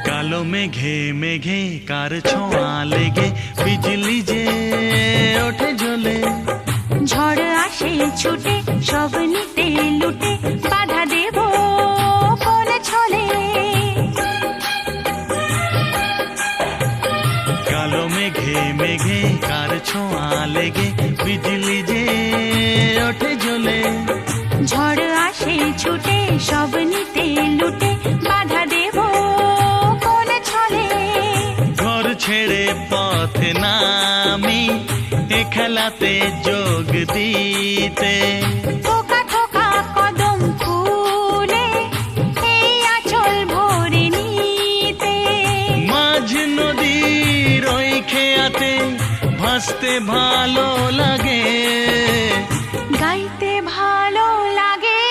কালো মেঘে মেঘে কার ছোঁয়া লেগে বিজলি যে ওঠে জ্বলে। ঝড় আসে ছুটে সব নিতে লুটে, বাধা দেব কোন ছলে। কালো মেঘে মেঘে কার ছোঁয়া লেগে বিজলি যে ওঠে জ্বলে। ঝড় আসে ছুটে সব নিতে লুটে, বাধা দেব কোন ছলে। ঘর ছেড়ে পথে নামি এ খেলাতে যোগ দিতে। থোকা থোকা কদম ফুলে এই আঁচল ভরে নিতে। মাঝ নদীর ওই খেয়াতে ভাসতে ভালো লাগে।